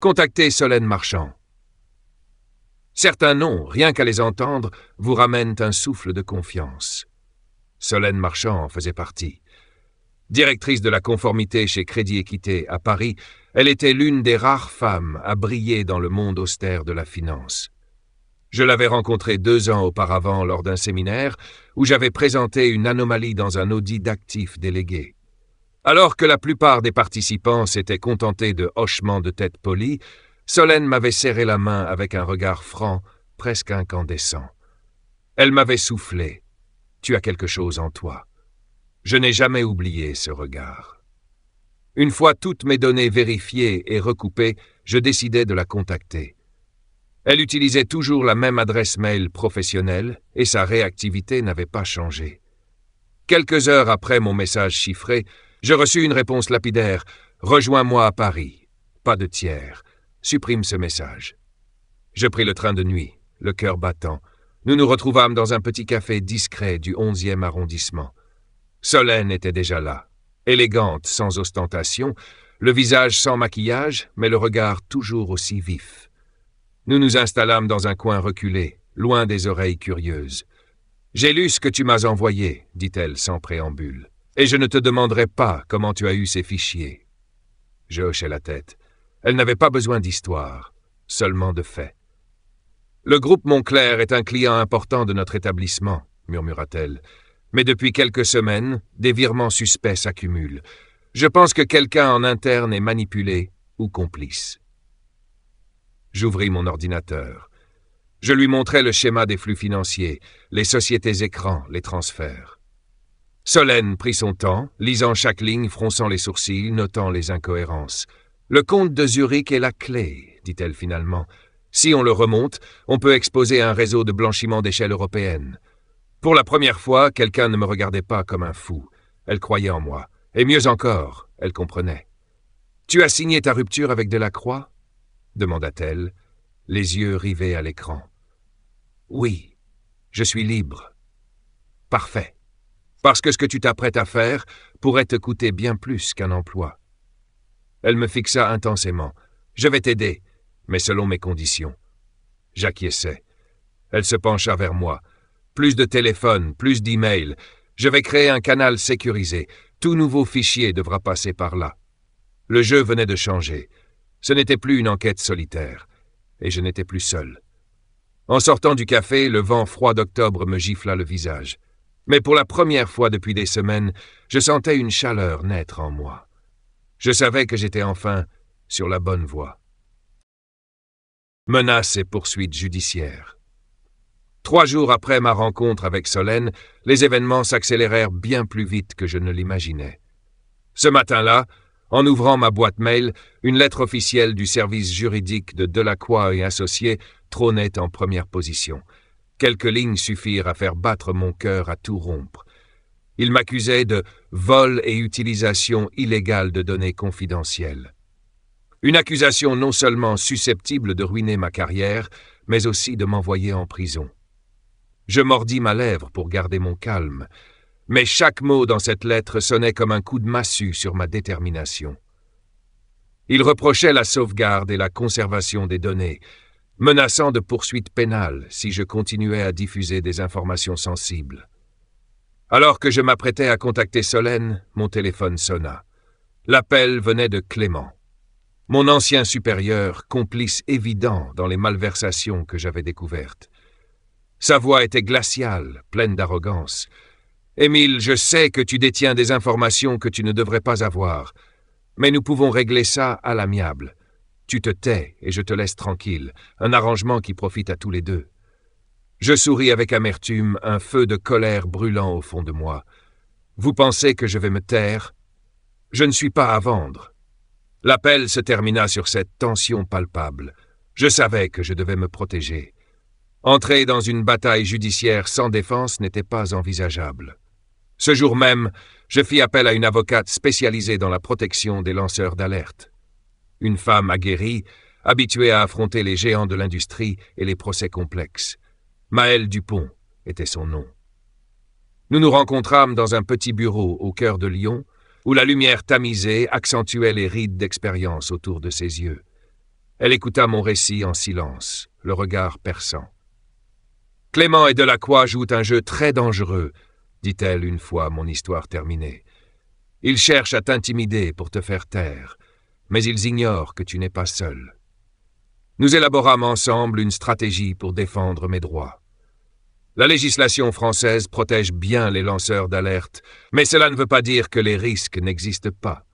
Contactez Solène Marchand. Certains noms, rien qu'à les entendre, vous ramènent un souffle de confiance. Solène Marchand en faisait partie. Directrice de la conformité chez Crédit Équité à Paris, elle était l'une des rares femmes à briller dans le monde austère de la finance. Je l'avais rencontrée 2 ans auparavant lors d'un séminaire où j'avais présenté une anomalie dans un audit d'actifs délégués. Alors que la plupart des participants s'étaient contentés de hochements de tête polis, Solène m'avait serré la main avec un regard franc, presque incandescent. Elle m'avait soufflé. « Tu as quelque chose en toi. » Je n'ai jamais oublié ce regard. Une fois toutes mes données vérifiées et recoupées, je décidai de la contacter. Elle utilisait toujours la même adresse mail professionnelle et sa réactivité n'avait pas changé. Quelques heures après mon message chiffré, je reçus une réponse lapidaire « Rejoins-moi à Paris. Pas de tiers. Supprime ce message. » Je pris le train de nuit, le cœur battant. Nous nous retrouvâmes dans un petit café discret du 11e arrondissement. Solène était déjà là, élégante, sans ostentation, le visage sans maquillage, mais le regard toujours aussi vif. Nous nous installâmes dans un coin reculé, loin des oreilles curieuses. « J'ai lu ce que tu m'as envoyé, » dit-elle sans préambule. « Et je ne te demanderai pas comment tu as eu ces fichiers. » Je hochai la tête. Elle n'avait pas besoin d'histoire, seulement de faits. « Le groupe Moncler est un client important de notre établissement, » murmura-t-elle. « Mais depuis quelques semaines, des virements suspects s'accumulent. Je pense que quelqu'un en interne est manipulé ou complice. » J'ouvris mon ordinateur. Je lui montrai le schéma des flux financiers, les sociétés écrans, les transferts. Solène prit son temps, lisant chaque ligne, fronçant les sourcils, notant les incohérences. « Le compte de Zurich est la clé, » dit-elle finalement. « Si on le remonte, on peut exposer un réseau de blanchiment d'échelle européenne. » Pour la première fois, quelqu'un ne me regardait pas comme un fou. Elle croyait en moi. Et mieux encore, elle comprenait. « Tu as signé ta rupture avec Delacroix ?» demanda-t-elle, les yeux rivés à l'écran. « Oui, je suis libre. »« Parfait. Parce que ce que tu t'apprêtes à faire pourrait te coûter bien plus qu'un emploi. » Elle me fixa intensément. « Je vais t'aider, mais selon mes conditions. » J'acquiesçai. Elle se pencha vers moi. Plus de téléphone, plus d'emails. Je vais créer un canal sécurisé. Tout nouveau fichier devra passer par là. Le jeu venait de changer. Ce n'était plus une enquête solitaire. Et je n'étais plus seul. En sortant du café, le vent froid d'octobre me gifla le visage. Mais pour la première fois depuis des semaines, je sentais une chaleur naître en moi. Je savais que j'étais enfin sur la bonne voie. Menaces et poursuites judiciaires. 3 jours après ma rencontre avec Solène, les événements s'accélérèrent bien plus vite que je ne l'imaginais. Ce matin-là, en ouvrant ma boîte mail, une lettre officielle du service juridique de Delacroix et Associés trônait en première position. Quelques lignes suffirent à faire battre mon cœur à tout rompre. Il m'accusait de vol et utilisation illégale de données confidentielles. Une accusation non seulement susceptible de ruiner ma carrière, mais aussi de m'envoyer en prison. Je mordis ma lèvre pour garder mon calme, mais chaque mot dans cette lettre sonnait comme un coup de massue sur ma détermination. Il reprochait la sauvegarde et la conservation des données, menaçant de poursuites pénales si je continuais à diffuser des informations sensibles. Alors que je m'apprêtais à contacter Solène, mon téléphone sonna. L'appel venait de Clément, mon ancien supérieur, complice évident dans les malversations que j'avais découvertes. Sa voix était glaciale, pleine d'arrogance. « Émile, je sais que tu détiens des informations que tu ne devrais pas avoir, mais nous pouvons régler ça à l'amiable. Tu te tais et je te laisse tranquille, un arrangement qui profite à tous les deux. » Je souris avec amertume, un feu de colère brûlant au fond de moi. « Vous pensez que je vais me taire? Je ne suis pas à vendre. » L'appel se termina sur cette tension palpable. Je savais que je devais me protéger. Entrer dans une bataille judiciaire sans défense n'était pas envisageable. Ce jour même, je fis appel à une avocate spécialisée dans la protection des lanceurs d'alerte. Une femme aguerrie, habituée à affronter les géants de l'industrie et les procès complexes. Maëlle Dupont était son nom. Nous nous rencontrâmes dans un petit bureau au cœur de Lyon, où la lumière tamisée accentuait les rides d'expérience autour de ses yeux. Elle écouta mon récit en silence, le regard perçant. « Clément et Delacroix jouent un jeu très dangereux, dit-elle une fois mon histoire terminée. Ils cherchent à t'intimider pour te faire taire, mais ils ignorent que tu n'es pas seul. Nous élaborâmes ensemble une stratégie pour défendre mes droits. La législation française protège bien les lanceurs d'alerte, mais cela ne veut pas dire que les risques n'existent pas.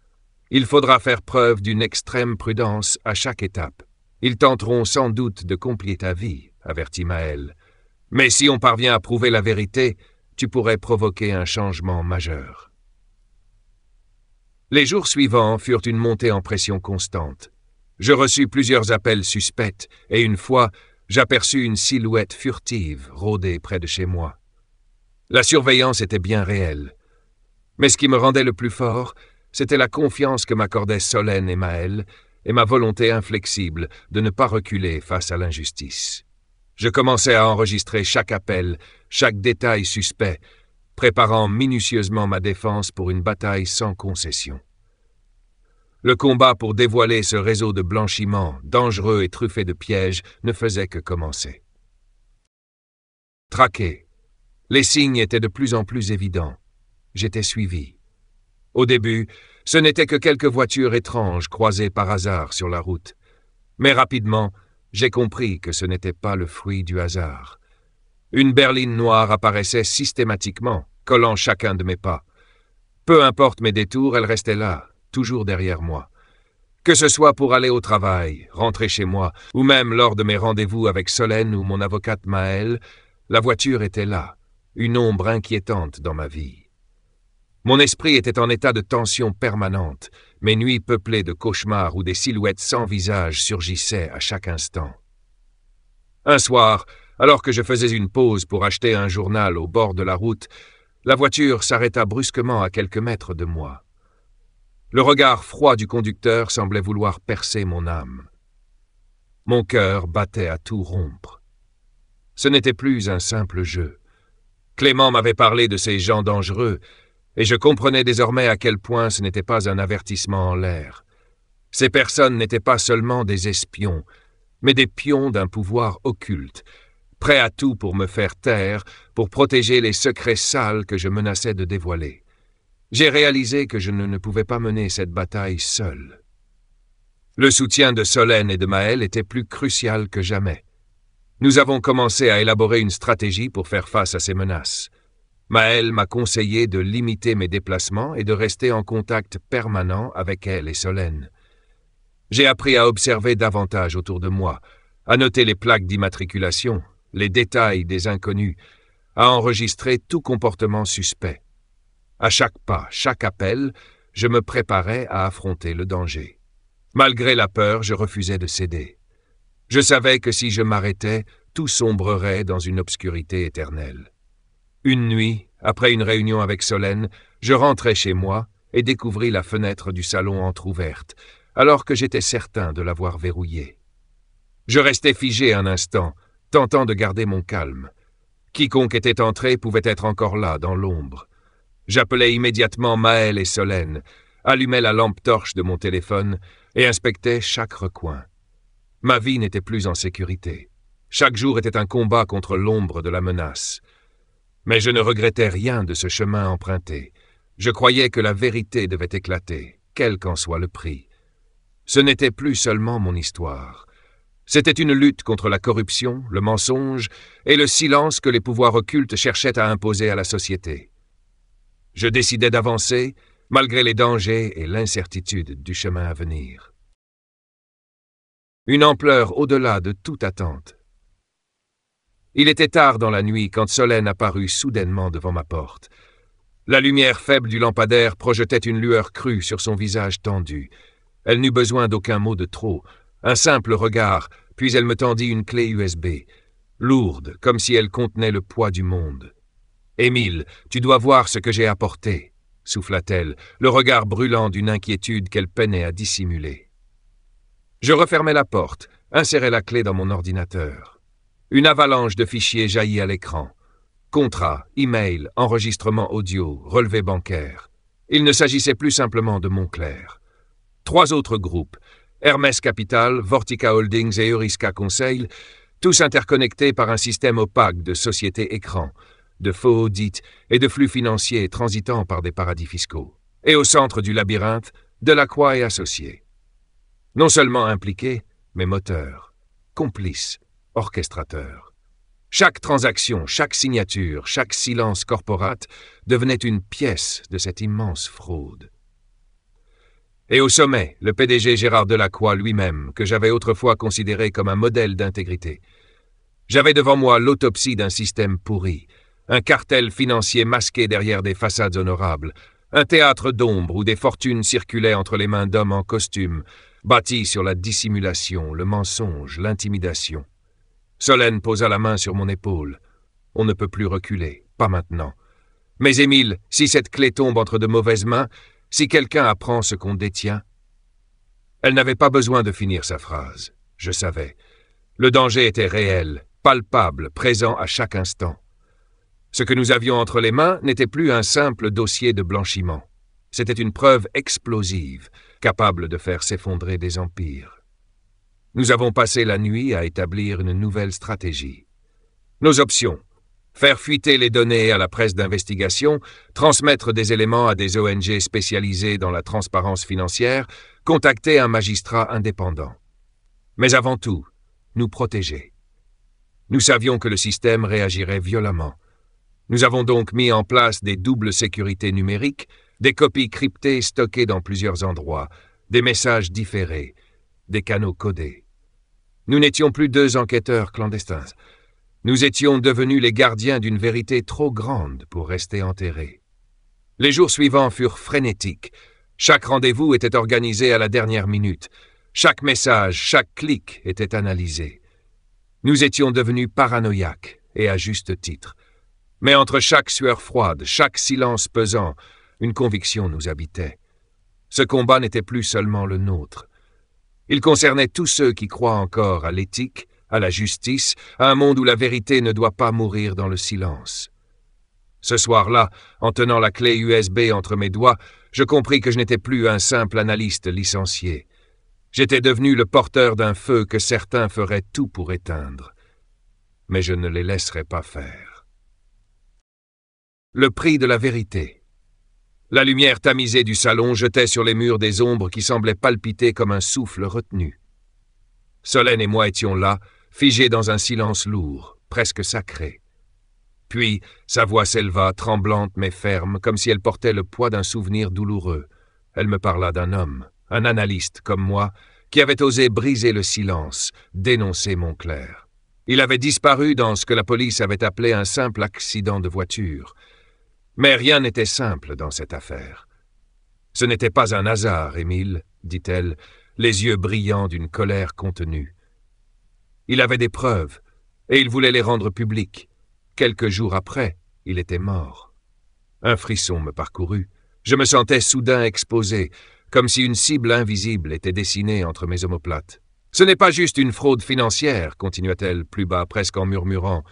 Il faudra faire preuve d'une extrême prudence à chaque étape. Ils tenteront sans doute de compliquer ta vie, avertit Maël. Mais si on parvient à prouver la vérité, tu pourrais provoquer un changement majeur. Les jours suivants furent une montée en pression constante. Je reçus plusieurs appels suspects et une fois, j'aperçus une silhouette furtive rôder près de chez moi. La surveillance était bien réelle. Mais ce qui me rendait le plus fort, c'était la confiance que m'accordaient Solène et Maël et ma volonté inflexible de ne pas reculer face à l'injustice. Je commençais à enregistrer chaque appel, chaque détail suspect, préparant minutieusement ma défense pour une bataille sans concession. Le combat pour dévoiler ce réseau de blanchiment, dangereux et truffé de pièges, ne faisait que commencer. Traqué. Les signes étaient de plus en plus évidents. J'étais suivi. Au début, ce n'étaient que quelques voitures étranges croisées par hasard sur la route. Mais rapidement, j'ai compris que ce n'était pas le fruit du hasard. Une berline noire apparaissait systématiquement, collant chacun de mes pas. Peu importe mes détours, elle restait là, toujours derrière moi. Que ce soit pour aller au travail, rentrer chez moi, ou même lors de mes rendez-vous avec Solène ou mon avocate Maël, la voiture était là, une ombre inquiétante dans ma vie. Mon esprit était en état de tension permanente, mes nuits peuplées de cauchemars où des silhouettes sans visage surgissaient à chaque instant. Un soir, alors que je faisais une pause pour acheter un journal au bord de la route, la voiture s'arrêta brusquement à quelques mètres de moi. Le regard froid du conducteur semblait vouloir percer mon âme. Mon cœur battait à tout rompre. Ce n'était plus un simple jeu. Clément m'avait parlé de ces gens dangereux, et je comprenais désormais à quel point ce n'était pas un avertissement en l'air. Ces personnes n'étaient pas seulement des espions, mais des pions d'un pouvoir occulte, prêts à tout pour me faire taire, pour protéger les secrets sales que je menaçais de dévoiler. J'ai réalisé que je ne pouvais pas mener cette bataille seul. Le soutien de Solène et de Maël était plus crucial que jamais. Nous avons commencé à élaborer une stratégie pour faire face à ces menaces. Maël m'a conseillé de limiter mes déplacements et de rester en contact permanent avec elle et Solène. J'ai appris à observer davantage autour de moi, à noter les plaques d'immatriculation, les détails des inconnus, à enregistrer tout comportement suspect. À chaque pas, chaque appel, je me préparais à affronter le danger. Malgré la peur, je refusais de céder. Je savais que si je m'arrêtais, tout sombrerait dans une obscurité éternelle. Une nuit, après une réunion avec Solène, je rentrai chez moi et découvris la fenêtre du salon entr'ouverte, alors que j'étais certain de l'avoir verrouillée. Je restai figé un instant, tentant de garder mon calme. Quiconque était entré pouvait être encore là, dans l'ombre. J'appelai immédiatement Maël et Solène, allumai la lampe torche de mon téléphone et inspectai chaque recoin. Ma vie n'était plus en sécurité. Chaque jour était un combat contre l'ombre de la menace. Mais je ne regrettais rien de ce chemin emprunté. Je croyais que la vérité devait éclater, quel qu'en soit le prix. Ce n'était plus seulement mon histoire. C'était une lutte contre la corruption, le mensonge et le silence que les pouvoirs occultes cherchaient à imposer à la société. Je décidai d'avancer, malgré les dangers et l'incertitude du chemin à venir. Une ampleur au-delà de toute attente. Il était tard dans la nuit quand Solène apparut soudainement devant ma porte. La lumière faible du lampadaire projetait une lueur crue sur son visage tendu. Elle n'eut besoin d'aucun mot de trop, un simple regard, puis elle me tendit une clé USB, lourde, comme si elle contenait le poids du monde. « Émile, tu dois voir ce que j'ai apporté », souffla-t-elle, le regard brûlant d'une inquiétude qu'elle peinait à dissimuler. Je refermai la porte, insérai la clé dans mon ordinateur. Une avalanche de fichiers jaillit à l'écran. Contrats, emails, enregistrements audio, relevés bancaires. Il ne s'agissait plus simplement de Montclair. 3 autres groupes, Hermès Capital, Vortica Holdings et Euriska Conseil, tous interconnectés par un système opaque de sociétés écrans, de faux audits et de flux financiers transitant par des paradis fiscaux. Et au centre du labyrinthe, Delacroix et associés. Non seulement impliqués, mais moteurs, complices, orchestrateurs. Chaque transaction, chaque signature, chaque silence corporate devenait une pièce de cette immense fraude. Et au sommet, le PDG Gérard Delacroix lui-même, que j'avais autrefois considéré comme un modèle d'intégrité. J'avais devant moi l'autopsie d'un système pourri, un cartel financier masqué derrière des façades honorables, un théâtre d'ombre où des fortunes circulaient entre les mains d'hommes en costume, bâtis sur la dissimulation, le mensonge, l'intimidation. Solène posa la main sur mon épaule. On ne peut plus reculer, pas maintenant. Mais Émile, si cette clé tombe entre de mauvaises mains, si quelqu'un apprend ce qu'on détient... Elle n'avait pas besoin de finir sa phrase. Je savais. Le danger était réel, palpable, présent à chaque instant. Ce que nous avions entre les mains n'était plus un simple dossier de blanchiment. C'était une preuve explosive, capable de faire s'effondrer des empires. Nous avons passé la nuit à établir une nouvelle stratégie. Nos options: faire fuiter les données à la presse d'investigation, transmettre des éléments à des ONG spécialisées dans la transparence financière, contacter un magistrat indépendant. Mais avant tout, nous protéger. Nous savions que le système réagirait violemment. Nous avons donc mis en place des doubles sécurités numériques, des copies cryptées stockées dans plusieurs endroits, des messages différés, des canaux codés. Nous n'étions plus deux enquêteurs clandestins. Nous étions devenus les gardiens d'une vérité trop grande pour rester enterrés. Les jours suivants furent frénétiques. Chaque rendez-vous était organisé à la dernière minute. Chaque message, chaque clic était analysé. Nous étions devenus paranoïaques, et à juste titre. Mais entre chaque sueur froide, chaque silence pesant, une conviction nous habitait. Ce combat n'était plus seulement le nôtre. Il concernait tous ceux qui croient encore à l'éthique, à la justice, à un monde où la vérité ne doit pas mourir dans le silence. Ce soir-là, en tenant la clé USB entre mes doigts, je compris que je n'étais plus un simple analyste licencié. J'étais devenu le porteur d'un feu que certains feraient tout pour éteindre. Mais je ne les laisserais pas faire. Le prix de la vérité. La lumière tamisée du salon jetait sur les murs des ombres qui semblaient palpiter comme un souffle retenu. Solène et moi étions là, figés dans un silence lourd, presque sacré. Puis, sa voix s'éleva, tremblante mais ferme, comme si elle portait le poids d'un souvenir douloureux. Elle me parla d'un homme, un analyste comme moi, qui avait osé briser le silence, dénoncer Montclair. Il avait disparu dans ce que la police avait appelé un simple accident de voiture. Mais rien n'était simple dans cette affaire. « Ce n'était pas un hasard, Émile, dit-elle, les yeux brillants d'une colère contenue. Il avait des preuves, et il voulait les rendre publiques. Quelques jours après, il était mort. Un frisson me parcourut. Je me sentais soudain exposé, comme si une cible invisible était dessinée entre mes omoplates. « Ce n'est pas juste une fraude financière, continua-t-elle plus bas, presque en murmurant.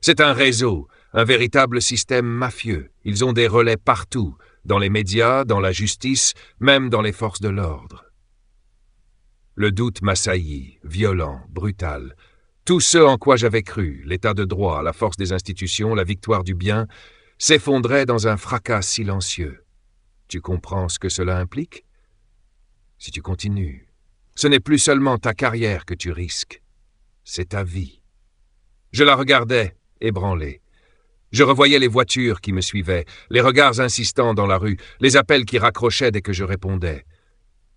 C'est un réseau, un véritable système mafieux. Ils ont des relais partout, dans les médias, dans la justice, même dans les forces de l'ordre. » Le doute m'assaillit, violent, brutal. Tout ce en quoi j'avais cru, l'état de droit, la force des institutions, la victoire du bien, s'effondrait dans un fracas silencieux. Tu comprends ce que cela implique? Si tu continues, ce n'est plus seulement ta carrière que tu risques, c'est ta vie. Je la regardais, ébranlé. Je revoyais les voitures qui me suivaient, les regards insistants dans la rue, les appels qui raccrochaient dès que je répondais.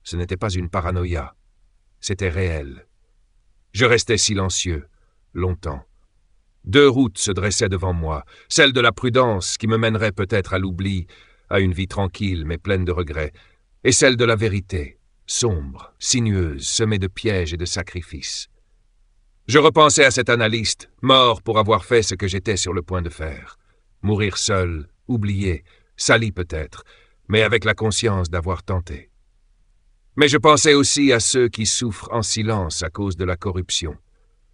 Ce n'était pas une paranoïa, c'était réel. Je restais silencieux, longtemps. Deux routes se dressaient devant moi, celle de la prudence qui me mènerait peut-être à l'oubli, à une vie tranquille mais pleine de regrets, et celle de la vérité, sombre, sinueuse, semée de pièges et de sacrifices. Je repensais à cet analyste, mort pour avoir fait ce que j'étais sur le point de faire. Mourir seul, oublié, sali peut-être, mais avec la conscience d'avoir tenté. Mais je pensais aussi à ceux qui souffrent en silence à cause de la corruption,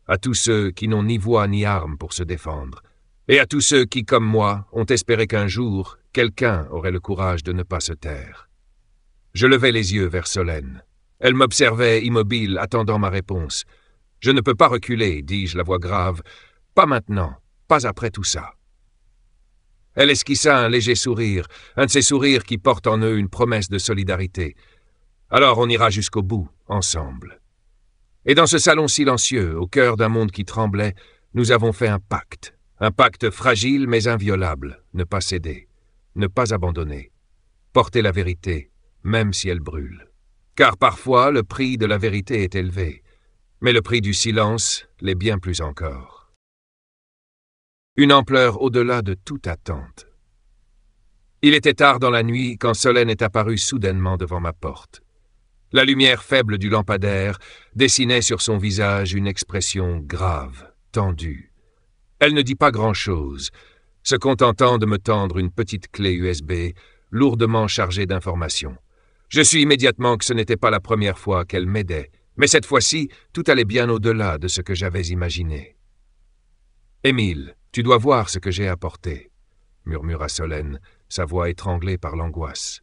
à tous ceux qui n'ont ni voix ni armes pour se défendre, et à tous ceux qui, comme moi, ont espéré qu'un jour, quelqu'un aurait le courage de ne pas se taire. Je levai les yeux vers Solène. Elle m'observait immobile, attendant ma réponse. « Je ne peux pas reculer, dis-je, la voix grave. Pas maintenant, pas après tout ça. » Elle esquissa un léger sourire, un de ces sourires qui portent en eux une promesse de solidarité. « Alors on ira jusqu'au bout, ensemble. » Et dans ce salon silencieux, au cœur d'un monde qui tremblait, nous avons fait un pacte fragile mais inviolable, ne pas céder, ne pas abandonner, porter la vérité, même si elle brûle. Car parfois, le prix de la vérité est élevé, mais le prix du silence l'est bien plus encore. Une ampleur au-delà de toute attente. Il était tard dans la nuit quand Solène est apparue soudainement devant ma porte. La lumière faible du lampadaire dessinait sur son visage une expression grave, tendue. Elle ne dit pas grand-chose, se contentant de me tendre une petite clé USB lourdement chargée d'informations. Je sus immédiatement que ce n'était pas la première fois qu'elle m'aidait, mais cette fois-ci, tout allait bien au-delà de ce que j'avais imaginé. « Émile, tu dois voir ce que j'ai apporté, » murmura Solène, sa voix étranglée par l'angoisse.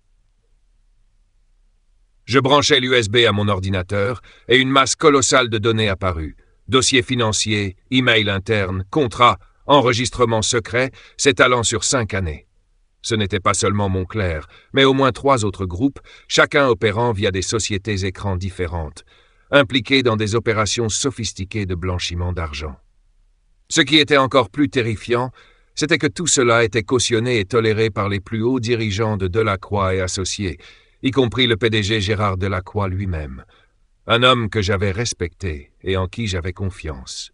Je branchai l'USB à mon ordinateur et une masse colossale de données apparut. Dossiers financiers, emails internes, contrats, enregistrements secrets, s'étalant sur 5 années. Ce n'était pas seulement Montclair, mais au moins 3 autres groupes, chacun opérant via des sociétés écrans différentes, impliqués dans des opérations sophistiquées de blanchiment d'argent. Ce qui était encore plus terrifiant, c'était que tout cela était cautionné et toléré par les plus hauts dirigeants de Delacroix et Associés, y compris le PDG Gérard Delacroix lui-même, un homme que j'avais respecté et en qui j'avais confiance.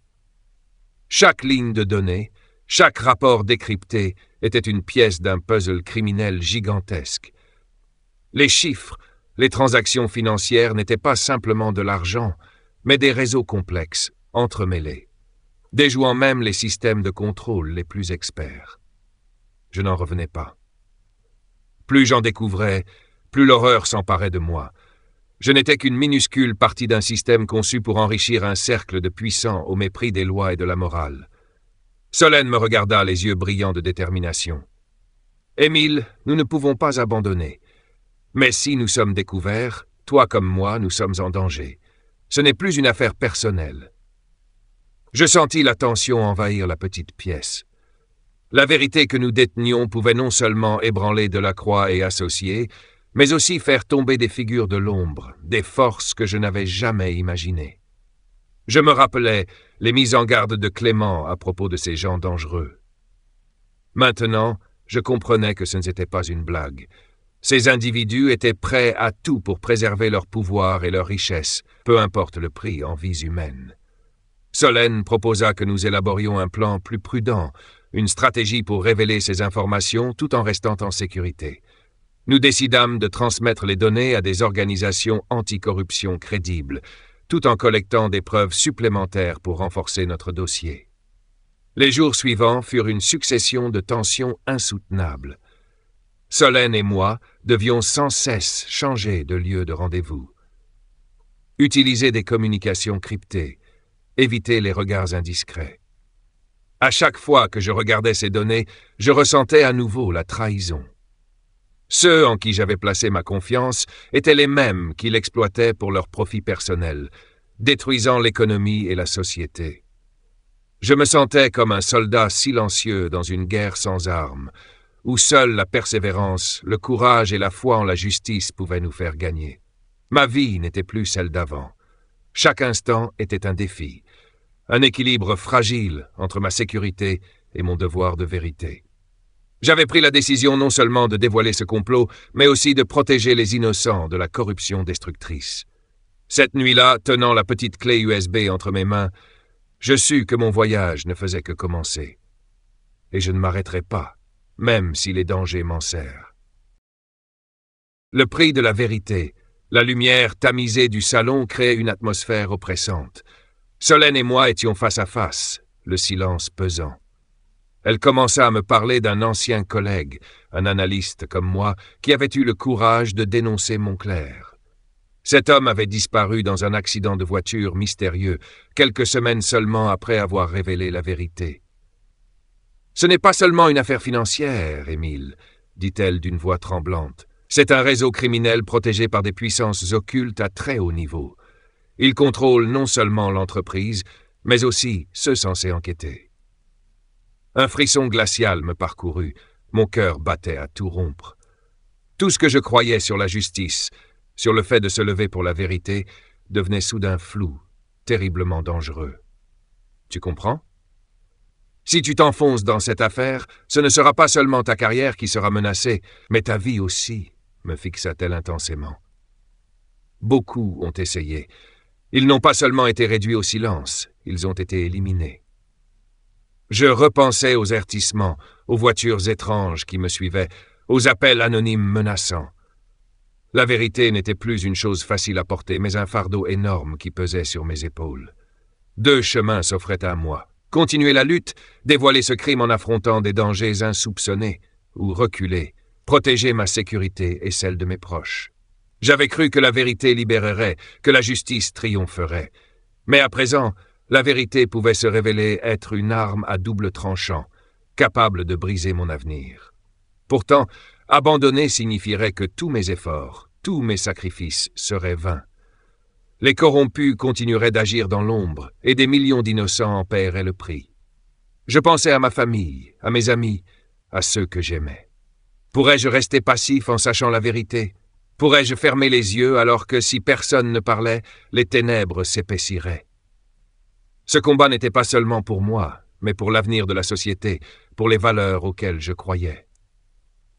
Chaque ligne de données, chaque rapport décrypté était une pièce d'un puzzle criminel gigantesque. Les chiffres, les transactions financières n'étaient pas simplement de l'argent, mais des réseaux complexes, entremêlés, déjouant même les systèmes de contrôle les plus experts. Je n'en revenais pas. Plus j'en découvrais, plus l'horreur s'emparait de moi. Je n'étais qu'une minuscule partie d'un système conçu pour enrichir un cercle de puissants au mépris des lois et de la morale. Solène me regarda, les yeux brillants de détermination. « Émile, nous ne pouvons pas abandonner. Mais si nous sommes découverts, toi comme moi, nous sommes en danger. Ce n'est plus une affaire personnelle. » Je sentis la tension envahir la petite pièce. La vérité que nous détenions pouvait non seulement ébranler Delacroix et Associés, mais aussi faire tomber des figures de l'ombre, des forces que je n'avais jamais imaginées. Je me rappelais les mises en garde de Clément à propos de ces gens dangereux. Maintenant, je comprenais que ce n'était pas une blague. Ces individus étaient prêts à tout pour préserver leur pouvoir et leur richesse, peu importe le prix en vies humaines. Solène proposa que nous élaborions un plan plus prudent, une stratégie pour révéler ces informations tout en restant en sécurité. Nous décidâmes de transmettre les données à des organisations anticorruption crédibles, tout en collectant des preuves supplémentaires pour renforcer notre dossier. Les jours suivants furent une succession de tensions insoutenables. Solène et moi devions sans cesse changer de lieu de rendez-vous. Utiliser des communications cryptées, éviter les regards indiscrets. À chaque fois que je regardais ces données, je ressentais à nouveau la trahison. Ceux en qui j'avais placé ma confiance étaient les mêmes qui l'exploitaient pour leur profit personnel, détruisant l'économie et la société. Je me sentais comme un soldat silencieux dans une guerre sans armes, où seule la persévérance, le courage et la foi en la justice pouvaient nous faire gagner. Ma vie n'était plus celle d'avant. Chaque instant était un défi, un équilibre fragile entre ma sécurité et mon devoir de vérité. J'avais pris la décision non seulement de dévoiler ce complot, mais aussi de protéger les innocents de la corruption destructrice. Cette nuit-là, tenant la petite clé USB entre mes mains, je sus que mon voyage ne faisait que commencer. Et je ne m'arrêterai pas, même si les dangers m'enserrent. Le prix de la vérité, la lumière tamisée du salon créait une atmosphère oppressante. Solène et moi étions face à face, le silence pesant. Elle commença à me parler d'un ancien collègue, un analyste comme moi, qui avait eu le courage de dénoncer Montclair. Cet homme avait disparu dans un accident de voiture mystérieux, quelques semaines seulement après avoir révélé la vérité. « Ce n'est pas seulement une affaire financière, Émile, dit-elle d'une voix tremblante. C'est un réseau criminel protégé par des puissances occultes à très haut niveau. Il contrôle non seulement l'entreprise, mais aussi ceux censés enquêter. Un frisson glacial me parcourut, mon cœur battait à tout rompre. Tout ce que je croyais sur la justice, sur le fait de se lever pour la vérité, devenait soudain flou, terriblement dangereux. Tu comprends? Si tu t'enfonces dans cette affaire, ce ne sera pas seulement ta carrière qui sera menacée, mais ta vie aussi, me fixa-t-elle intensément. Beaucoup ont essayé. Ils n'ont pas seulement été réduits au silence, ils ont été éliminés. Je repensais aux avertissements, aux voitures étranges qui me suivaient, aux appels anonymes menaçants. La vérité n'était plus une chose facile à porter, mais un fardeau énorme qui pesait sur mes épaules. 2 chemins s'offraient à moi. Continuer la lutte, dévoiler ce crime en affrontant des dangers insoupçonnés, ou reculer, protéger ma sécurité et celle de mes proches. J'avais cru que la vérité libérerait, que la justice triompherait. Mais à présent, la vérité pouvait se révéler être une arme à double tranchant, capable de briser mon avenir. Pourtant, abandonner signifierait que tous mes efforts, tous mes sacrifices seraient vains. Les corrompus continueraient d'agir dans l'ombre, et des millions d'innocents en paieraient le prix. Je pensais à ma famille, à mes amis, à ceux que j'aimais. Pourrais-je rester passif en sachant la vérité? Pourrais-je fermer les yeux alors que, si personne ne parlait, les ténèbres s'épaissiraient? Ce combat n'était pas seulement pour moi, mais pour l'avenir de la société, pour les valeurs auxquelles je croyais.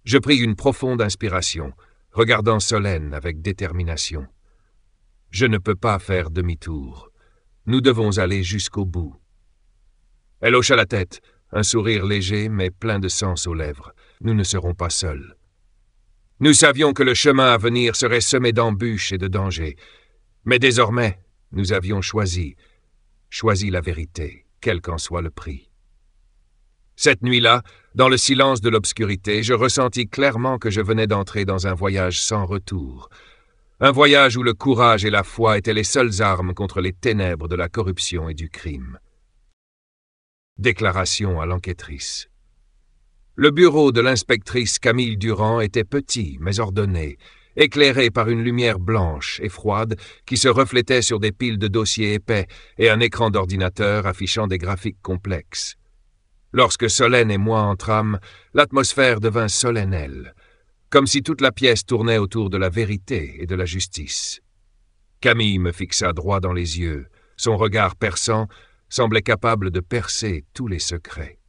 Je pris une profonde inspiration, regardant Solène avec détermination. Je ne peux pas faire demi-tour. Nous devons aller jusqu'au bout. Elle hocha la tête, un sourire léger mais plein de sens aux lèvres. Nous ne serons pas seuls. Nous savions que le chemin à venir serait semé d'embûches et de dangers. Mais désormais, nous avions choisi la vérité, quel qu'en soit le prix. Cette nuit-là, dans le silence de l'obscurité, je ressentis clairement que je venais d'entrer dans un voyage sans retour. Un voyage où le courage et la foi étaient les seules armes contre les ténèbres de la corruption et du crime. Déclaration à l'enquêtrice. Le bureau de l'inspectrice Camille Durand était petit mais ordonné, éclairé par une lumière blanche et froide qui se reflétait sur des piles de dossiers épais et un écran d'ordinateur affichant des graphiques complexes. Lorsque Solène et moi entrâmes, l'atmosphère devint solennelle, comme si toute la pièce tournait autour de la vérité et de la justice. Camille me fixa droit dans les yeux. Son regard perçant semblait capable de percer tous les secrets.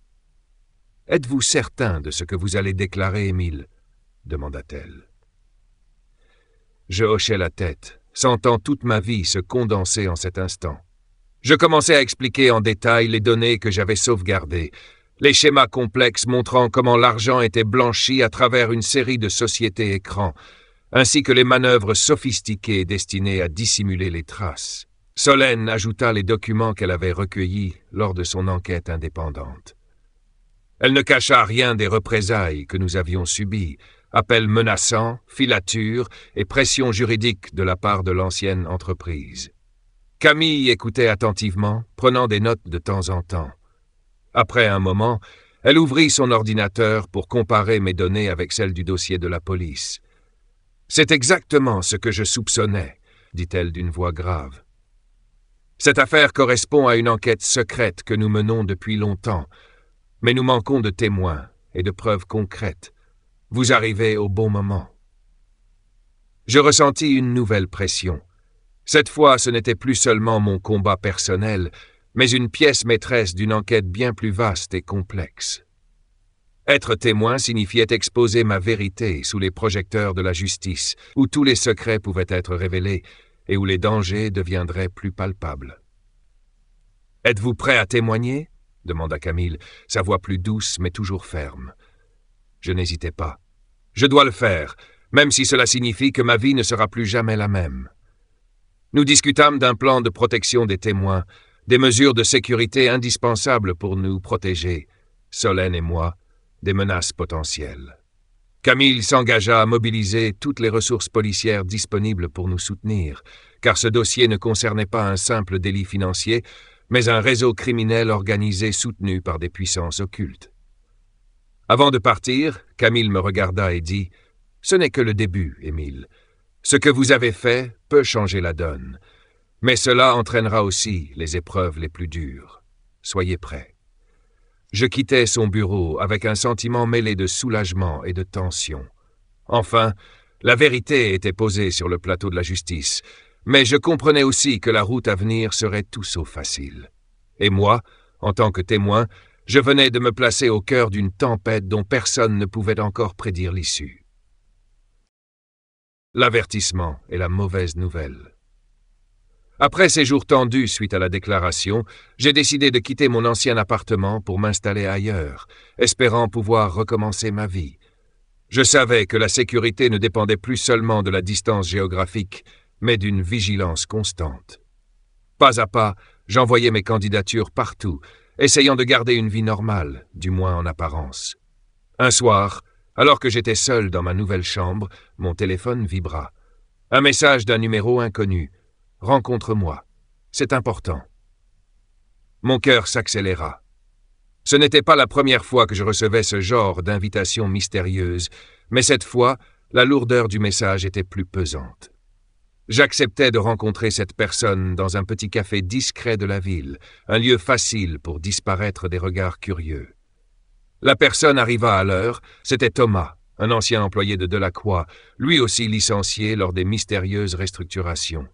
« Êtes-vous certain de ce que vous allez déclarer, Émile » demanda-t-elle. Je hochai la tête, sentant toute ma vie se condenser en cet instant. Je commençai à expliquer en détail les données que j'avais sauvegardées, les schémas complexes montrant comment l'argent était blanchi à travers une série de sociétés écrans, ainsi que les manœuvres sophistiquées destinées à dissimuler les traces. Solène ajouta les documents qu'elle avait recueillis lors de son enquête indépendante. Elle ne cacha rien des représailles que nous avions subies, appels menaçants, filatures et pressions juridiques de la part de l'ancienne entreprise. Camille écoutait attentivement, prenant des notes de temps en temps. Après un moment, elle ouvrit son ordinateur pour comparer mes données avec celles du dossier de la police. « C'est exactement ce que je soupçonnais, » dit-elle d'une voix grave. « Cette affaire correspond à une enquête secrète que nous menons depuis longtemps, mais nous manquons de témoins et de preuves concrètes. Vous arrivez au bon moment. » Je ressentis une nouvelle pression. Cette fois, ce n'était plus seulement mon combat personnel, mais une pièce maîtresse d'une enquête bien plus vaste et complexe. Être témoin signifiait exposer ma vérité sous les projecteurs de la justice, où tous les secrets pouvaient être révélés et où les dangers deviendraient plus palpables. « Êtes-vous prêt à témoigner » demanda Camille, sa voix plus douce mais toujours ferme. Je n'hésitais pas. Je dois le faire, même si cela signifie que ma vie ne sera plus jamais la même. Nous discutâmes d'un plan de protection des témoins, des mesures de sécurité indispensables pour nous protéger, Solène et moi, des menaces potentielles. Camille s'engagea à mobiliser toutes les ressources policières disponibles pour nous soutenir, car ce dossier ne concernait pas un simple délit financier, mais un réseau criminel organisé soutenu par des puissances occultes. Avant de partir, Camille me regarda et dit « Ce n'est que le début, Émile. Ce que vous avez fait peut changer la donne. Mais cela entraînera aussi les épreuves les plus dures. Soyez prêts. » Je quittais son bureau avec un sentiment mêlé de soulagement et de tension. Enfin, la vérité était posée sur le plateau de la justice, mais je comprenais aussi que la route à venir serait tout sauf facile. Et moi, en tant que témoin, je venais de me placer au cœur d'une tempête dont personne ne pouvait encore prédire l'issue. L'avertissement et la mauvaise nouvelle. Après ces jours tendus suite à la déclaration, j'ai décidé de quitter mon ancien appartement pour m'installer ailleurs, espérant pouvoir recommencer ma vie. Je savais que la sécurité ne dépendait plus seulement de la distance géographique, mais d'une vigilance constante. Pas à pas, j'envoyais mes candidatures partout, essayant de garder une vie normale, du moins en apparence. Un soir, alors que j'étais seul dans ma nouvelle chambre, mon téléphone vibra. Un message d'un numéro inconnu. « Rencontre-moi. C'est important. » Mon cœur s'accéléra. Ce n'était pas la première fois que je recevais ce genre d'invitation mystérieuse, mais cette fois, la lourdeur du message était plus pesante. J'acceptais de rencontrer cette personne dans un petit café discret de la ville, un lieu facile pour disparaître des regards curieux. La personne arriva à l'heure, c'était Thomas, un ancien employé de Delacroix, lui aussi licencié lors des mystérieuses restructurations.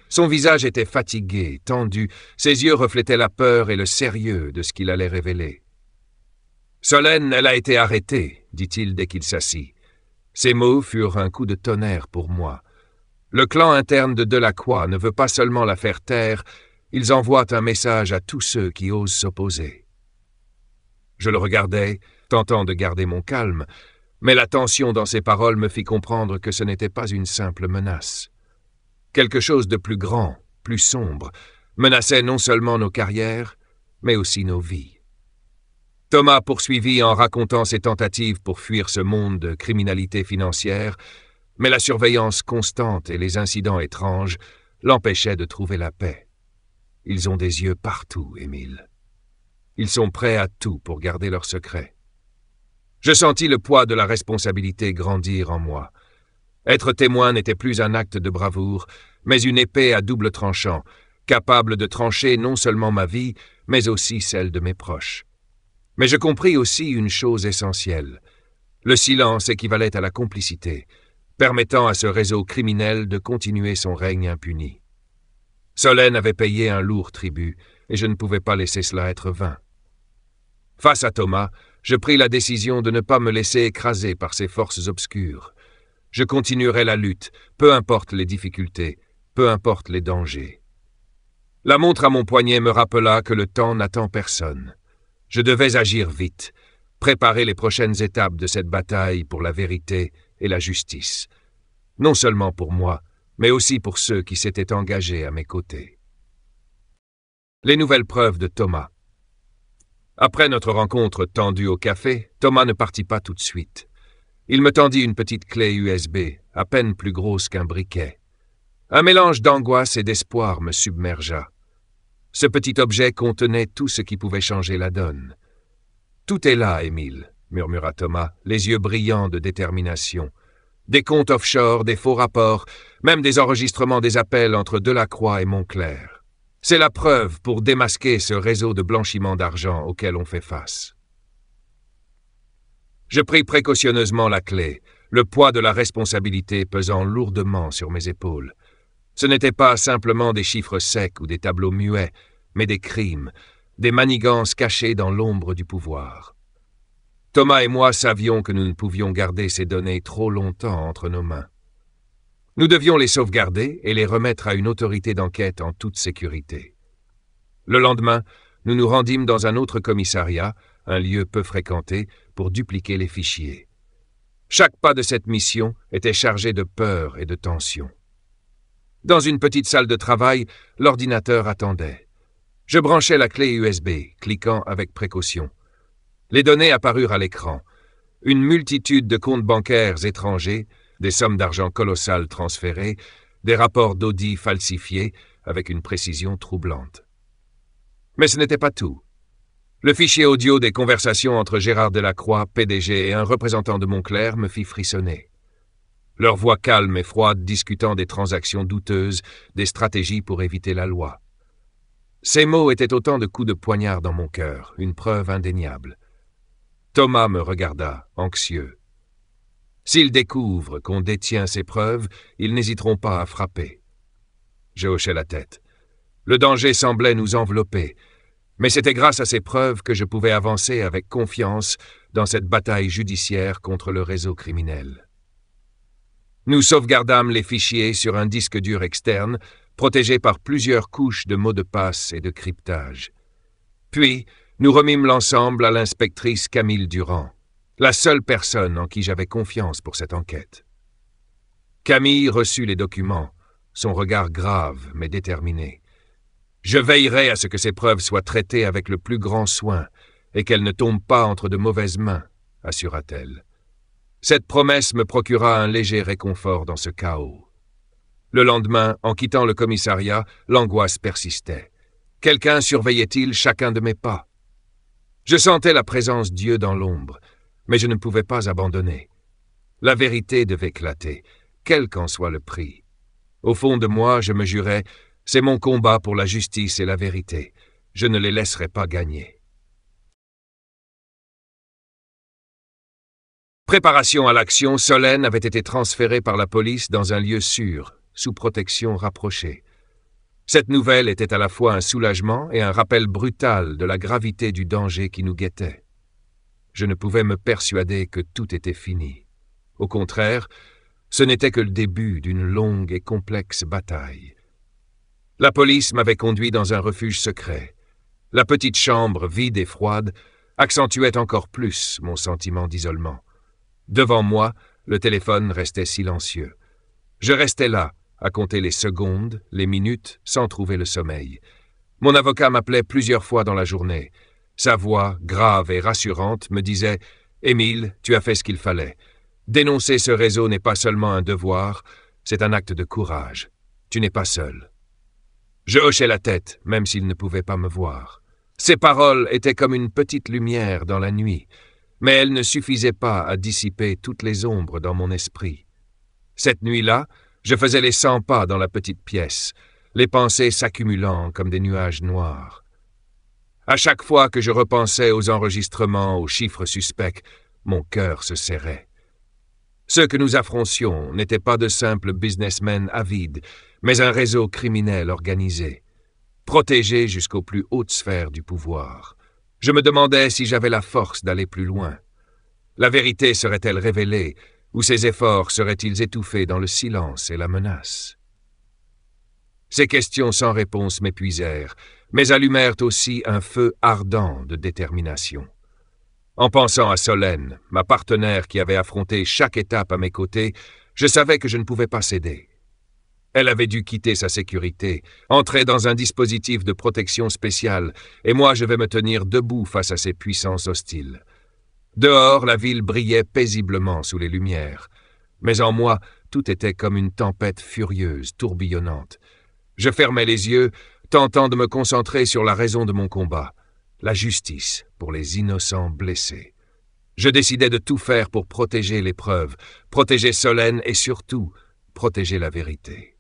Son visage était fatigué, tendu, ses yeux reflétaient la peur et le sérieux de ce qu'il allait révéler. « Solène, elle a été arrêtée, » dit-il dès qu'il s'assit. Ces mots furent un coup de tonnerre pour moi. Le clan interne de Delacroix ne veut pas seulement la faire taire, ils envoient un message à tous ceux qui osent s'opposer. Je le regardais, tentant de garder mon calme, mais la tension dans ses paroles me fit comprendre que ce n'était pas une simple menace. Quelque chose de plus grand, plus sombre, menaçait non seulement nos carrières, mais aussi nos vies. Thomas poursuivit en racontant ses tentatives pour fuir ce monde de criminalité financière, mais la surveillance constante et les incidents étranges l'empêchaient de trouver la paix. Ils ont des yeux partout, Émile. Ils sont prêts à tout pour garder leurs secrets. Je sentis le poids de la responsabilité grandir en moi. Être témoin n'était plus un acte de bravoure, mais une épée à double tranchant, capable de trancher non seulement ma vie, mais aussi celle de mes proches. Mais je compris aussi une chose essentielle. Le silence équivalait à la complicité, permettant à ce réseau criminel de continuer son règne impuni. Solène avait payé un lourd tribut, et je ne pouvais pas laisser cela être vain. Face à Thomas, je pris la décision de ne pas me laisser écraser par ces forces obscures. Je continuerai la lutte, peu importe les difficultés, peu importe les dangers. La montre à mon poignet me rappela que le temps n'attend personne. Je devais agir vite, préparer les prochaines étapes de cette bataille pour la vérité et la justice. Non seulement pour moi, mais aussi pour ceux qui s'étaient engagés à mes côtés. Les nouvelles preuves de Thomas. Après notre rencontre tendue au café, Thomas ne partit pas tout de suite. Il me tendit une petite clé USB, à peine plus grosse qu'un briquet. Un mélange d'angoisse et d'espoir me submergea. Ce petit objet contenait tout ce qui pouvait changer la donne. « Tout est là, Émile », murmura Thomas, les yeux brillants de détermination. Des comptes offshore, des faux rapports, même des enregistrements des appels entre Delacroix et Montclair. C'est la preuve pour démasquer ce réseau de blanchiment d'argent auquel on fait face. Je pris précautionneusement la clé, le poids de la responsabilité pesant lourdement sur mes épaules. Ce n'étaient pas simplement des chiffres secs ou des tableaux muets, mais des crimes, des manigances cachées dans l'ombre du pouvoir. Thomas et moi savions que nous ne pouvions garder ces données trop longtemps entre nos mains. Nous devions les sauvegarder et les remettre à une autorité d'enquête en toute sécurité. Le lendemain, nous nous rendîmes dans un autre commissariat, un lieu peu fréquenté, pour dupliquer les fichiers. Chaque pas de cette mission était chargé de peur et de tension. Dans une petite salle de travail, l'ordinateur attendait. Je branchai la clé USB, cliquant avec précaution. Les données apparurent à l'écran. Une multitude de comptes bancaires étrangers, des sommes d'argent colossales transférées, des rapports d'audit falsifiés avec une précision troublante. Mais ce n'était pas tout. Le fichier audio des conversations entre Gérard Delacroix, PDG, et un représentant de Montclair me fit frissonner. Leur voix calme et froide discutant des transactions douteuses, des stratégies pour éviter la loi. Ces mots étaient autant de coups de poignard dans mon cœur, une preuve indéniable. Thomas me regarda, anxieux. S'ils découvrent qu'on détient ces preuves, ils n'hésiteront pas à frapper. Je hochai la tête. Le danger semblait nous envelopper, mais c'était grâce à ces preuves que je pouvais avancer avec confiance dans cette bataille judiciaire contre le réseau criminel. Nous sauvegardâmes les fichiers sur un disque dur externe, protégé par plusieurs couches de mots de passe et de cryptage. Puis, nous remîmes l'ensemble à l'inspectrice Camille Durand, la seule personne en qui j'avais confiance pour cette enquête. Camille reçut les documents, son regard grave mais déterminé. « Je veillerai à ce que ces preuves soient traitées avec le plus grand soin et qu'elles ne tombent pas entre de mauvaises mains, » assura-t-elle. Cette promesse me procura un léger réconfort dans ce chaos. Le lendemain, en quittant le commissariat, l'angoisse persistait. Quelqu'un surveillait-il chacun de mes pas? Je sentais la présence Dieu dans l'ombre, mais je ne pouvais pas abandonner. La vérité devait éclater, quel qu'en soit le prix. Au fond de moi, je me jurais, c'est mon combat pour la justice et la vérité. Je ne les laisserai pas gagner. Préparation à l'action, Solène avait été transférée par la police dans un lieu sûr, sous protection rapprochée. Cette nouvelle était à la fois un soulagement et un rappel brutal de la gravité du danger qui nous guettait. Je ne pouvais me persuader que tout était fini. Au contraire, ce n'était que le début d'une longue et complexe bataille. La police m'avait conduit dans un refuge secret. La petite chambre, vide et froide, accentuait encore plus mon sentiment d'isolement. Devant moi, le téléphone restait silencieux. Je restais là, à compter les secondes, les minutes, sans trouver le sommeil. Mon avocat m'appelait plusieurs fois dans la journée. Sa voix, grave et rassurante, me disait « Émile, tu as fait ce qu'il fallait. Dénoncer ce réseau n'est pas seulement un devoir, c'est un acte de courage. Tu n'es pas seul. » Je hochais la tête, même s'il ne pouvait pas me voir. Ces paroles étaient comme une petite lumière dans la nuit, mais elles ne suffisaient pas à dissiper toutes les ombres dans mon esprit. Cette nuit-là, je faisais les 100 pas dans la petite pièce, les pensées s'accumulant comme des nuages noirs. À chaque fois que je repensais aux enregistrements, aux chiffres suspects, mon cœur se serrait. Ceux que nous affrontions n'étaient pas de simples businessmen avides, mais un réseau criminel organisé, protégé jusqu'aux plus hautes sphères du pouvoir. Je me demandais si j'avais la force d'aller plus loin. La vérité serait-elle révélée, ou ces efforts seraient-ils étouffés dans le silence et la menace? Ces questions sans réponse m'épuisèrent, mais allumèrent aussi un feu ardent de détermination. En pensant à Solène, ma partenaire qui avait affronté chaque étape à mes côtés, je savais que je ne pouvais pas céder. Elle avait dû quitter sa sécurité, entrer dans un dispositif de protection spéciale, et moi je vais me tenir debout face à ces puissances hostiles. Dehors, la ville brillait paisiblement sous les lumières, mais en moi, tout était comme une tempête furieuse, tourbillonnante. Je fermais les yeux, tentant de me concentrer sur la raison de mon combat, la justice pour les innocents blessés. Je décidais de tout faire pour protéger les preuves, protéger Solène et surtout, protéger la vérité.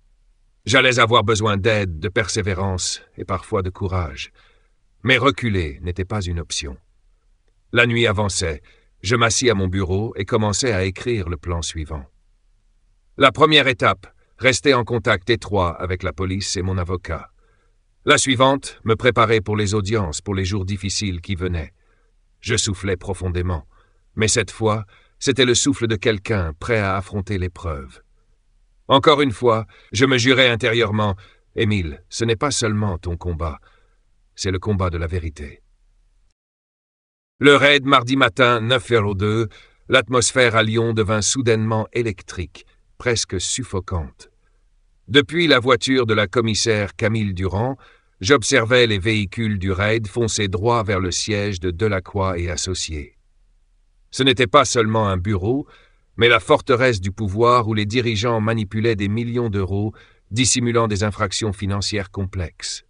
J'allais avoir besoin d'aide, de persévérance et parfois de courage. Mais reculer n'était pas une option. La nuit avançait, je m'assis à mon bureau et commençai à écrire le plan suivant. La première étape, rester en contact étroit avec la police et mon avocat. La suivante, me préparer pour les audiences, pour les jours difficiles qui venaient. Je soufflais profondément, mais cette fois, c'était le souffle de quelqu'un prêt à affronter l'épreuve. Encore une fois, je me jurais intérieurement, « Émile, ce n'est pas seulement ton combat, c'est le combat de la vérité. » Le raid mardi matin 9h02, l'atmosphère à Lyon devint soudainement électrique, presque suffocante. Depuis la voiture de la commissaire Camille Durand, j'observais les véhicules du raid foncer droit vers le siège de Delacroix et Associés. Ce n'était pas seulement un bureau, mais la forteresse du pouvoir où les dirigeants manipulaient des millions d'euros, dissimulant des infractions financières complexes.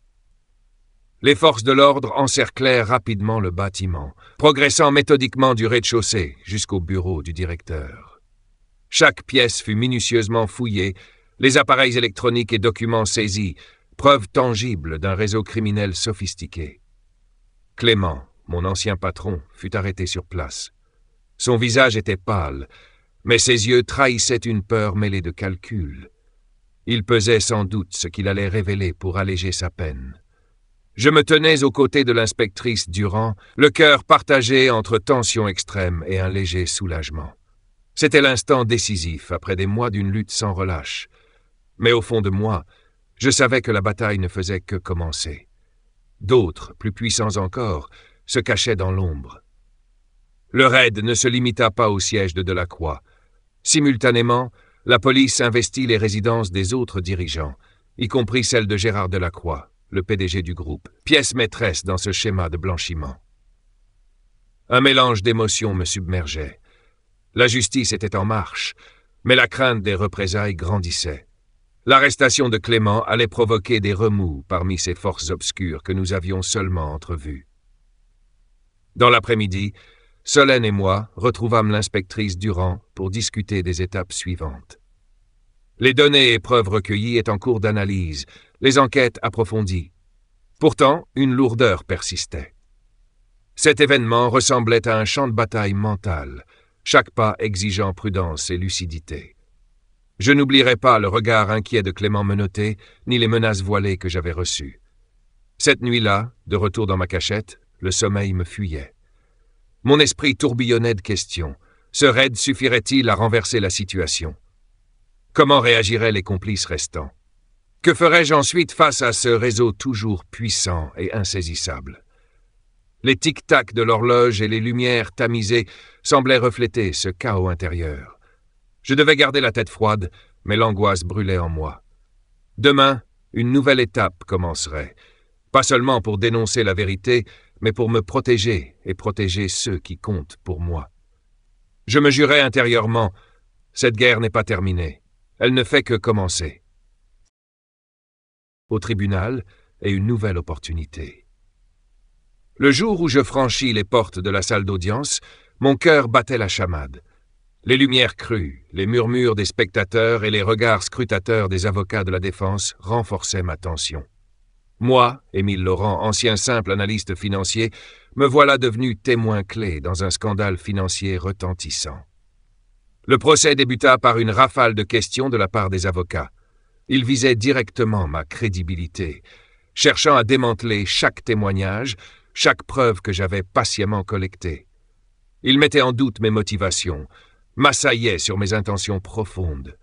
Les forces de l'ordre encerclèrent rapidement le bâtiment, progressant méthodiquement du rez-de-chaussée jusqu'au bureau du directeur. Chaque pièce fut minutieusement fouillée, les appareils électroniques et documents saisis, preuve tangible d'un réseau criminel sophistiqué. Clément, mon ancien patron, fut arrêté sur place. Son visage était pâle, mais ses yeux trahissaient une peur mêlée de calcul. Il pesait sans doute ce qu'il allait révéler pour alléger sa peine. Je me tenais aux côtés de l'inspectrice Durand, le cœur partagé entre tension extrême et un léger soulagement. C'était l'instant décisif après des mois d'une lutte sans relâche. Mais au fond de moi, je savais que la bataille ne faisait que commencer. D'autres, plus puissants encore, se cachaient dans l'ombre. Le raid ne se limita pas au siège de Delacroix. Simultanément, la police investit les résidences des autres dirigeants, y compris celle de Gérard Delacroix, le PDG du groupe, pièce maîtresse dans ce schéma de blanchiment. Un mélange d'émotions me submergeait. La justice était en marche, mais la crainte des représailles grandissait. L'arrestation de Clément allait provoquer des remous parmi ces forces obscures que nous avions seulement entrevues. Dans l'après-midi, Solène et moi retrouvâmes l'inspectrice Durand pour discuter des étapes suivantes. Les données et preuves recueillies étaient en cours d'analyse, les enquêtes approfondies. Pourtant, une lourdeur persistait. Cet événement ressemblait à un champ de bataille mental, chaque pas exigeant prudence et lucidité. Je n'oublierai pas le regard inquiet de Clément menotté, ni les menaces voilées que j'avais reçues. Cette nuit-là, de retour dans ma cachette, le sommeil me fuyait. Mon esprit tourbillonnait de questions. Ce raid suffirait-il à renverser la situation? Comment réagiraient les complices restants? Que ferais-je ensuite face à ce réseau toujours puissant et insaisissable? Les tic-tac de l'horloge et les lumières tamisées semblaient refléter ce chaos intérieur. Je devais garder la tête froide, mais l'angoisse brûlait en moi. Demain, une nouvelle étape commencerait, pas seulement pour dénoncer la vérité, mais pour me protéger et protéger ceux qui comptent pour moi. Je me jurais intérieurement, cette guerre n'est pas terminée, elle ne fait que commencer. Au tribunal est une nouvelle opportunité. Le jour où je franchis les portes de la salle d'audience, mon cœur battait la chamade. Les lumières crues, les murmures des spectateurs et les regards scrutateurs des avocats de la défense renforçaient ma tension. Moi, Émile Laurent, ancien simple analyste financier, me voilà devenu témoin clé dans un scandale financier retentissant. Le procès débuta par une rafale de questions de la part des avocats. Ils visaient directement ma crédibilité, cherchant à démanteler chaque témoignage, chaque preuve que j'avais patiemment collectée. Ils mettaient en doute mes motivations, m'assaillaient sur mes intentions profondes.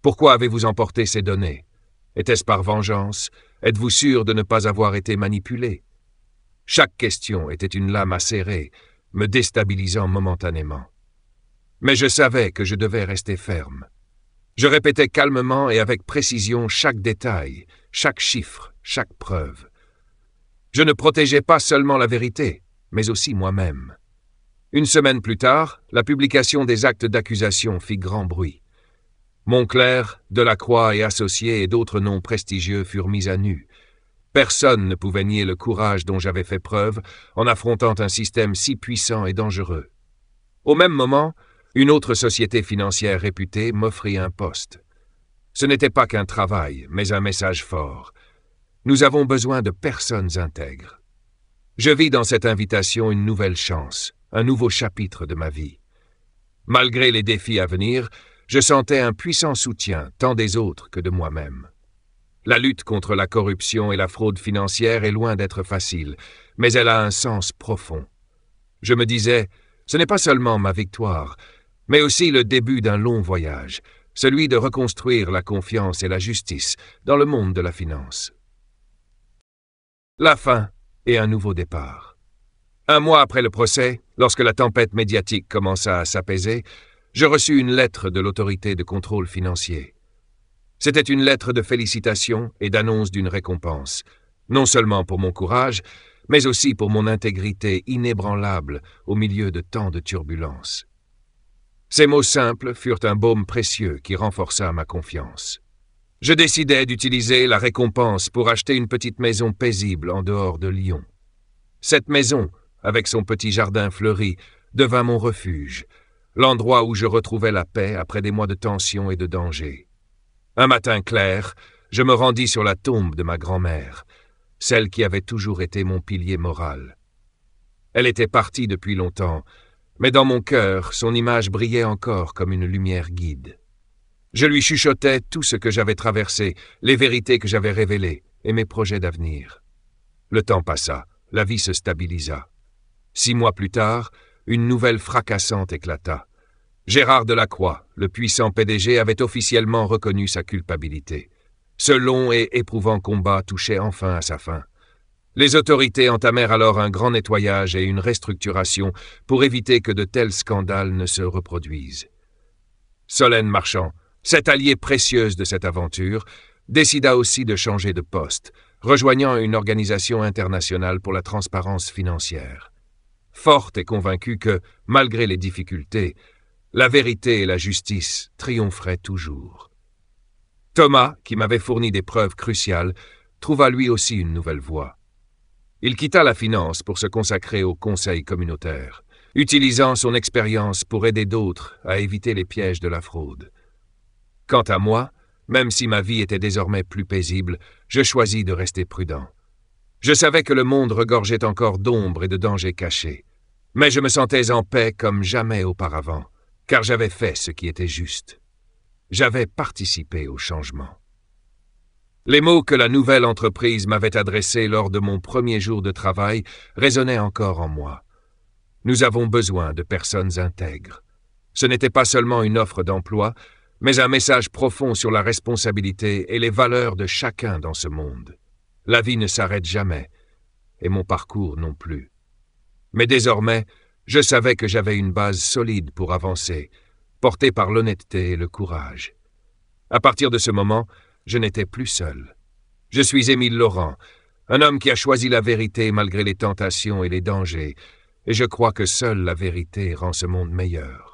Pourquoi avez-vous emporté ces données? Était-ce par vengeance? Êtes-vous sûr de ne pas avoir été manipulé? Chaque question était une lame acérée, me déstabilisant momentanément. Mais je savais que je devais rester ferme. Je répétais calmement et avec précision chaque détail, chaque chiffre, chaque preuve. Je ne protégeais pas seulement la vérité, mais aussi moi-même. Une semaine plus tard, la publication des actes d'accusation fit grand bruit. Montclair, Delacroix et associés et d'autres noms prestigieux furent mis à nu. Personne ne pouvait nier le courage dont j'avais fait preuve en affrontant un système si puissant et dangereux. Au même moment, une autre société financière réputée m'offrit un poste. Ce n'était pas qu'un travail, mais un message fort. Nous avons besoin de personnes intègres. Je vis dans cette invitation une nouvelle chance, un nouveau chapitre de ma vie. Malgré les défis à venir, je sentais un puissant soutien tant des autres que de moi-même. La lutte contre la corruption et la fraude financière est loin d'être facile, mais elle a un sens profond. Je me disais, ce n'est pas seulement ma victoire, mais aussi le début d'un long voyage, celui de reconstruire la confiance et la justice dans le monde de la finance. La fin et un nouveau départ. Un mois après le procès, lorsque la tempête médiatique commença à s'apaiser, je reçus une lettre de l'autorité de contrôle financier. C'était une lettre de félicitations et d'annonce d'une récompense, non seulement pour mon courage, mais aussi pour mon intégrité inébranlable au milieu de tant de turbulences. Ces mots simples furent un baume précieux qui renforça ma confiance. Je décidai d'utiliser la récompense pour acheter une petite maison paisible en dehors de Lyon. Cette maison, avec son petit jardin fleuri, devint mon refuge, l'endroit où je retrouvais la paix après des mois de tension et de danger. Un matin clair, je me rendis sur la tombe de ma grand-mère, celle qui avait toujours été mon pilier moral. Elle était partie depuis longtemps, mais dans mon cœur, son image brillait encore comme une lumière guide. Je lui chuchotais tout ce que j'avais traversé, les vérités que j'avais révélées et mes projets d'avenir. Le temps passa, la vie se stabilisa. 6 mois plus tard, une nouvelle fracassante éclata. Gérard Delacroix, le puissant PDG, avait officiellement reconnu sa culpabilité. Ce long et éprouvant combat touchait enfin à sa fin. Les autorités entamèrent alors un grand nettoyage et une restructuration pour éviter que de tels scandales ne se reproduisent. Solène Marchand, cette alliée précieuse de cette aventure, décida aussi de changer de poste, rejoignant une organisation internationale pour la transparence financière. Forte et convaincue que, malgré les difficultés, la vérité et la justice triompheraient toujours. Thomas, qui m'avait fourni des preuves cruciales, trouva lui aussi une nouvelle voie. Il quitta la finance pour se consacrer au conseil communautaire, utilisant son expérience pour aider d'autres à éviter les pièges de la fraude. Quant à moi, même si ma vie était désormais plus paisible, je choisis de rester prudent. Je savais que le monde regorgeait encore d'ombres et de dangers cachés, mais je me sentais en paix comme jamais auparavant, car j'avais fait ce qui était juste. J'avais participé au changement. Les mots que la nouvelle entreprise m'avait adressés lors de mon premier jour de travail résonnaient encore en moi. Nous avons besoin de personnes intègres. Ce n'était pas seulement une offre d'emploi, mais un message profond sur la responsabilité et les valeurs de chacun dans ce monde. La vie ne s'arrête jamais, et mon parcours non plus. Mais désormais, je savais que j'avais une base solide pour avancer, portée par l'honnêteté et le courage. À partir de ce moment, je n'étais plus seul. Je suis Émile Laurent, un homme qui a choisi la vérité malgré les tentations et les dangers, et je crois que seule la vérité rend ce monde meilleur.